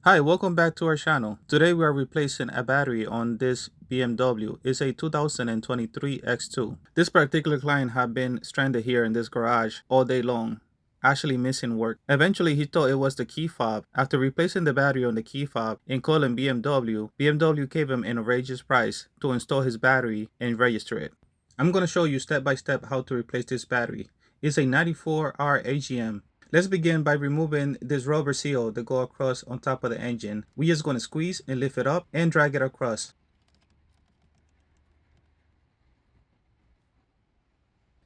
Hi, welcome back to our channel. Today we are replacing a battery on this BMW. It's a 2023 X2. This particular client had been stranded here in this garage all day long, actually missing work. Eventually he thought it was the key fob. After replacing the battery on the key fob and calling BMW gave him an outrageous price to install his battery and register it. I'm going to show you step by step how to replace this battery. It's a 94R AGM. Let's begin by removing this rubber seal that go across on top of the engine. We're just going to squeeze and lift it up and drag it across.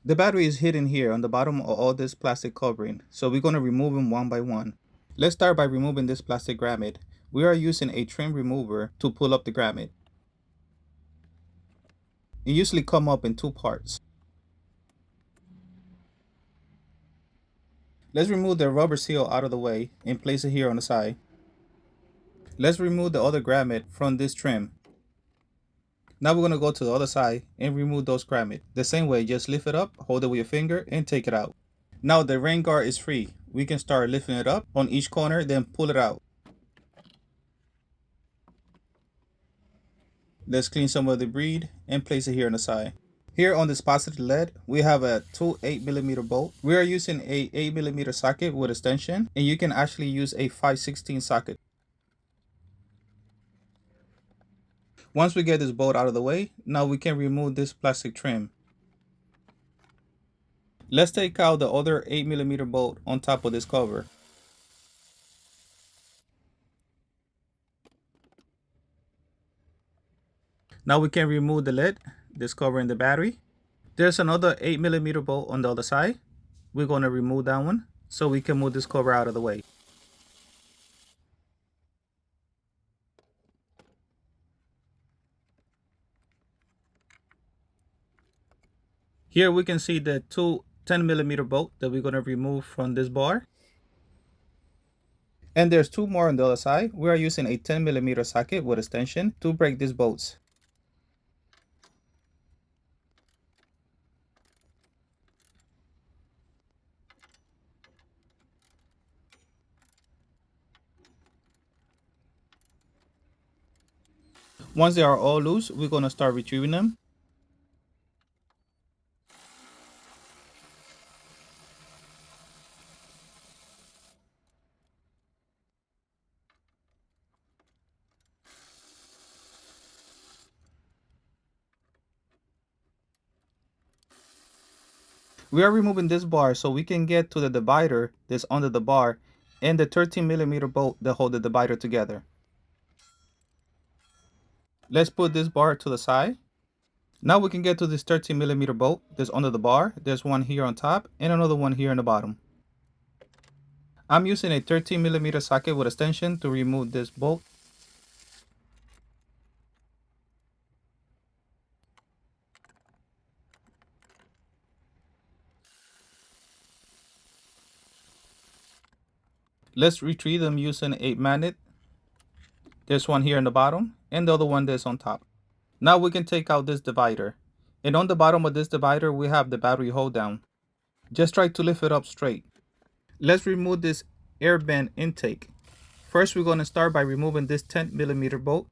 The battery is hidden here on the bottom of all this plastic covering, so we're going to remove them one by one. Let's start by removing this plastic grommet. We are using a trim remover to pull up the grommet. It usually comes up in two parts. Let's remove the rubber seal out of the way and place it here on the side. Let's remove the other grommet from this trim. Now we're going to go to the other side and remove those grommet. The same way, just lift it up, hold it with your finger, and take it out. Now the rain guard is free. We can start lifting it up on each corner, then pull it out. Let's clean some of the debris and place it here on the side. Here on this positive LED, we have a two 8mm bolt. We are using a 8mm socket with extension, and you can actually use a 5/16 socket. Once we get this bolt out of the way, now we can remove this plastic trim. Let's take out the other 8mm bolt on top of this cover. Now we can remove the lid, this covering the battery. There's another 8mm bolt on the other side. We're going to remove that one so we can move this cover out of the way. Here we can see the two 10mm bolt that we're going to remove from this bar. And there's two more on the other side. We are using a 10mm socket with extension to break these bolts. Once they are all loose, we're going to start retrieving them. We are removing this bar so we can get to the divider that's under the bar and the 13mm bolt that hold the divider together. Let's put this bar to the side. Now we can get to this 13mm bolt that's under the bar. There's one here on top and another one here on the bottom. I'm using a 13mm socket with extension to remove this bolt. Let's retrieve them using a magnet. There's one here in the bottom and the other one that's on top. Now we can take out this divider. And on the bottom of this divider, we have the battery hold down. Just try to lift it up straight. Let's remove this air vent intake. First, we're going to start by removing this 10mm bolt.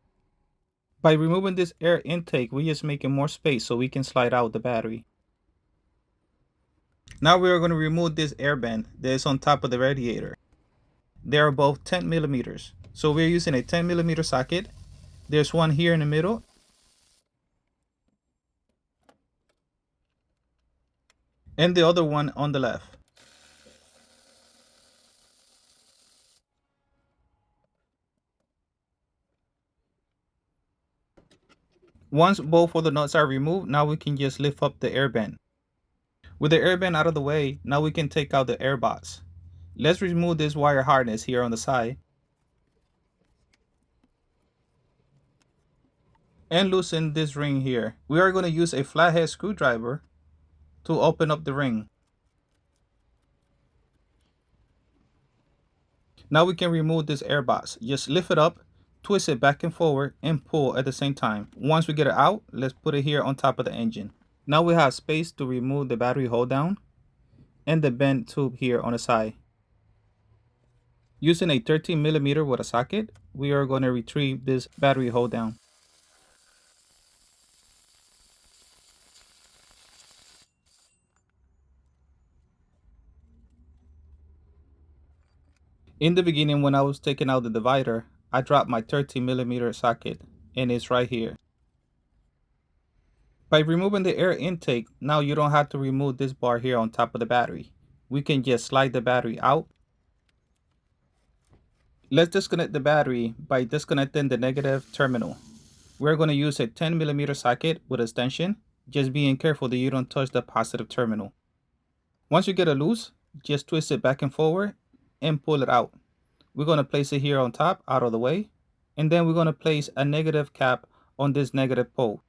By removing this air intake, we're just making more space so we can slide out the battery. Now we are going to remove this air vent that is on top of the radiator. They are both 10mm. So we're using a 10mm socket. There's one here in the middle. And the other one on the left. Once both of the nuts are removed, now we can just lift up the air vent. With the air vent out of the way, now we can take out the air box. Let's remove this wire harness here on the side. And loosen this ring here. We are going to use a flathead screwdriver to open up the ring. Now we can remove this air box. Just lift it up, twist it back and forward, and pull at the same time. Once we get it out, let's put it here on top of the engine. Now we have space to remove the battery hold down and the bent tube here on the side. Using a 13mm with a socket, we are going to retrieve this battery hold down. In the beginning, when I was taking out the divider, I dropped my 13mm socket, and it's right here. By removing the air intake, now you don't have to remove this bar here on top of the battery. We can just slide the battery out. Let's disconnect the battery by disconnecting the negative terminal. We're going to use a 10mm socket with extension, just being careful that you don't touch the positive terminal. Once you get it loose, just twist it back and forward and pull it out. We're going to place it here on top, out of the way, and then we're going to place a negative cap on this negative pole.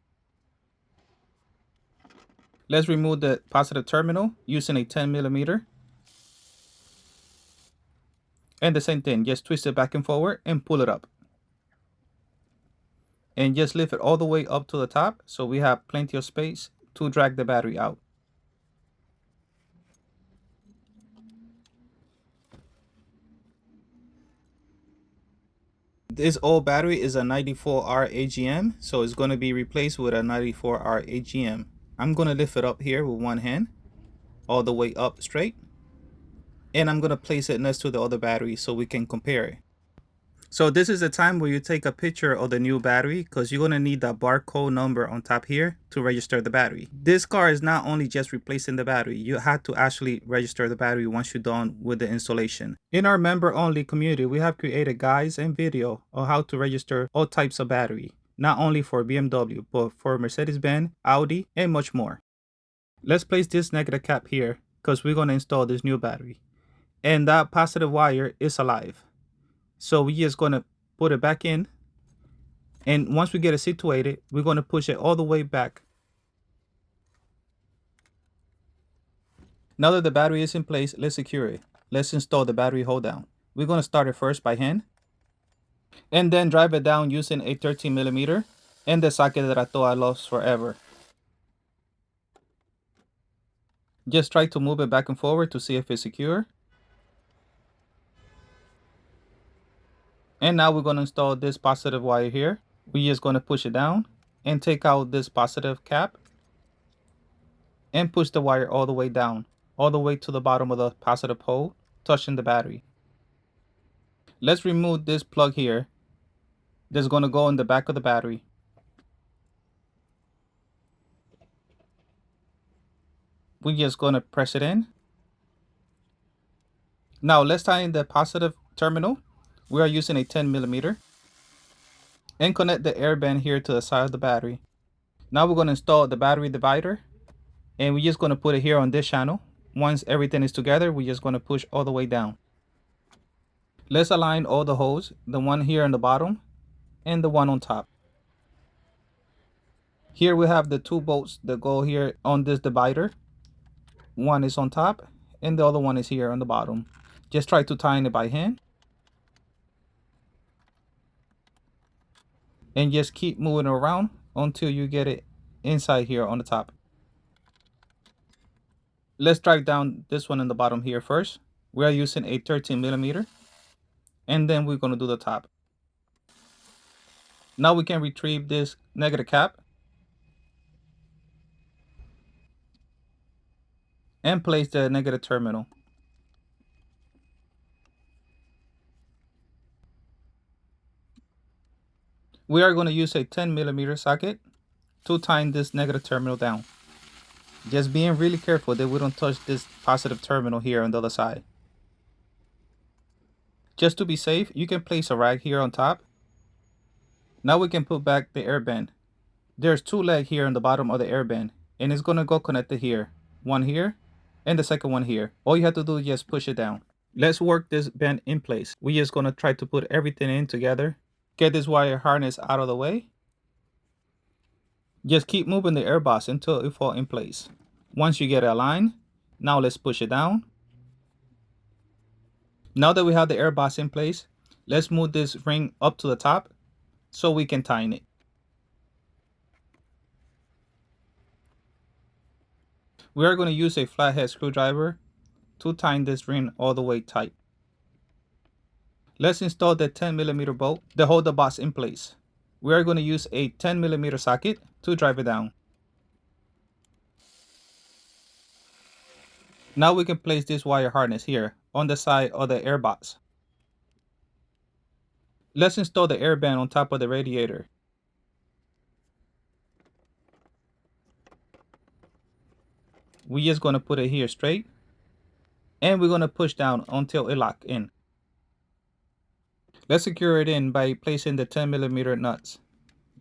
Let's remove the positive terminal using a 10mm. And the same thing, just twist it back and forward and pull it up. And just lift it all the way up to the top so we have plenty of space to drag the battery out. This old battery is a 94R AGM, so it's going to be replaced with a 94R AGM. I'm going to lift it up here with one hand, all the way up straight. And I'm going to place it next to the other battery so we can compare it. So this is the time where you take a picture of the new battery because you're going to need that barcode number on top here to register the battery. This car is not only just replacing the battery, you have to actually register the battery once you're done with the installation. In our member only community, we have created guides and video on how to register all types of battery, not only for BMW, but for Mercedes-Benz, Audi, and much more. Let's place this negative cap here because we're going to install this new battery. And that positive wire is alive. So we're just going to put it back in. And once we get it situated, we're going to push it all the way back. Now that the battery is in place, let's secure it. Let's install the battery hold down. We're going to start it first by hand. And then drive it down using a 13mm and the socket that I thought I lost forever. Just try to move it back and forward to see if it's secure. And now we're going to install this positive wire here. We're just going to push it down and take out this positive cap and push the wire all the way down, all the way to the bottom of the positive pole, touching the battery. Let's remove this plug here that's going to go in the back of the battery. We're just going to press it in. Now let's tie in the positive terminal. We are using a 10mm and connect the air band here to the side of the battery. Now we're going to install the battery divider and we're just going to put it here on this channel. Once everything is together, we're just going to push all the way down. Let's align all the holes, the one here on the bottom and the one on top. Here we have the two bolts that go here on this divider. One is on top and the other one is here on the bottom. Just try to tighten it by hand. And just keep moving around until you get it inside here on the top. Let's drive down this one in the bottom here first. We are using a 13mm. And then we're going to do the top. Now we can retrieve this negative cap and place the negative terminal. We are going to use a 10mm socket to tighten this negative terminal down. Just being really careful that we don't touch this positive terminal here on the other side. Just to be safe, you can place a rag here on top. Now we can put back the air band. There's two legs here on the bottom of the air band, and it's going to go connected here. One here and the second one here. All you have to do is just push it down. Let's work this band in place. We're just going to try to put everything in together. Get this wire harness out of the way. Just keep moving the air box until it falls in place. Once you get it aligned, now let's push it down. Now that we have the air box in place, let's move this ring up to the top so we can tighten it. We are going to use a flathead screwdriver to tighten this ring all the way tight. Let's install the 10mm bolt to hold the box in place. We are going to use a 10mm socket to drive it down. Now we can place this wire harness here on the side of the air box. Let's install the air band on top of the radiator. We're just going to put it here straight, and we're going to push down until it locks in. Let's secure it in by placing the 10mm nuts.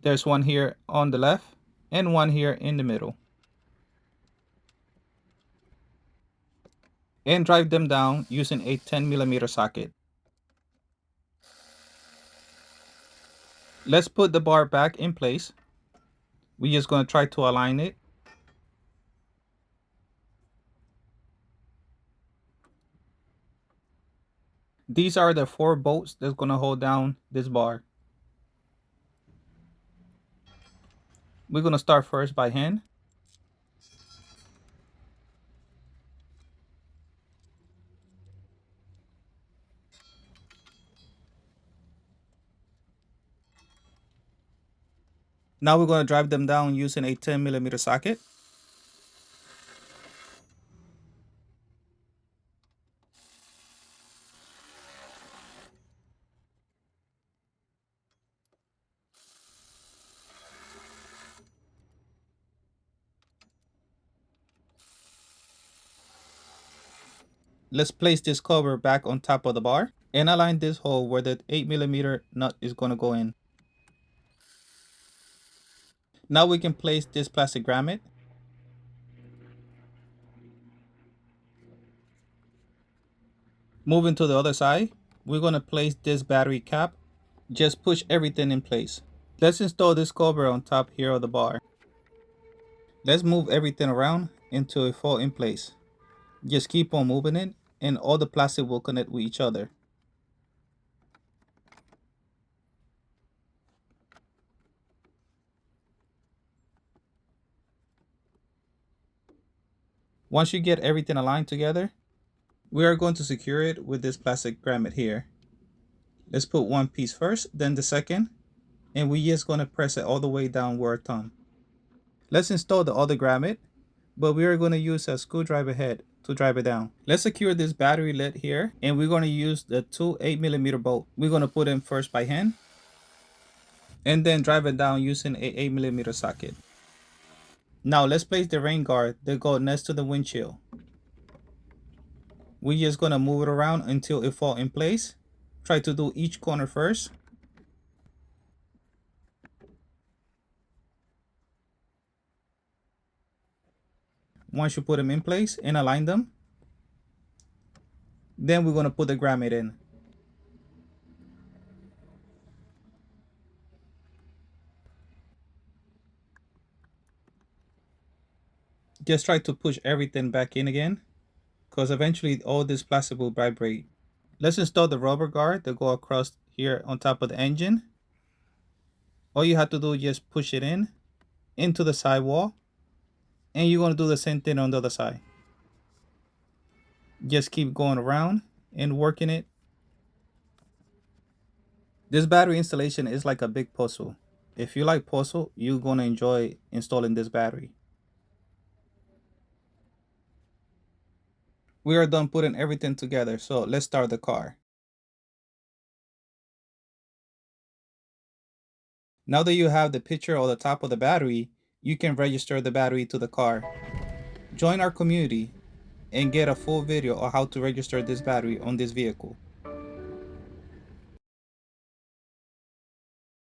There's one here on the left and one here in the middle. And drive them down using a 10mm socket. Let's put the bar back in place. We're just going to try to align it. These are the 4 bolts that's going to hold down this bar. We're going to start first by hand. Now we're going to drive them down using a 10mm socket. Let's place this cover back on top of the bar and align this hole where the 8mm nut is going to go in. Now we can place this plastic grommet. Moving to the other side, we're going to place this battery cap. Just push everything in place. Let's install this cover on top here of the bar. Let's move everything around until it falls in place. Just keep on moving it and all the plastic will connect with each other. Once you get everything aligned together, we are going to secure it with this plastic grommet here. Let's put one piece first, then the second, and we're just going to press it all the way down with our thumb. Let's install the other grommet, but we are going to use a screwdriver head to drive it down. Let's secure this battery lid here, and we're going to use the 2 8mm bolts. We're going to put them first by hand, and then drive it down using a 8mm socket. Now let's place the rain guard that goes next to the windshield. We're just going to move it around until it falls in place. Try to do each corner first. Once you put them in place and align them, then we're going to put the grommet in. Just try to push everything back in again, because eventually all this plastic will vibrate. Let's install the rubber guard that go across here on top of the engine. All you have to do is just push it in into the sidewall, and you're going to do the same thing on the other side. Just keep going around and working it. This battery installation is like a big puzzle. If you like puzzle, you're going to enjoy installing this battery. We are done putting everything together, so let's start the car. Now that you have the picture on the top of the battery, you can register the battery to the car. Join our community and get a full video on how to register this battery on this vehicle.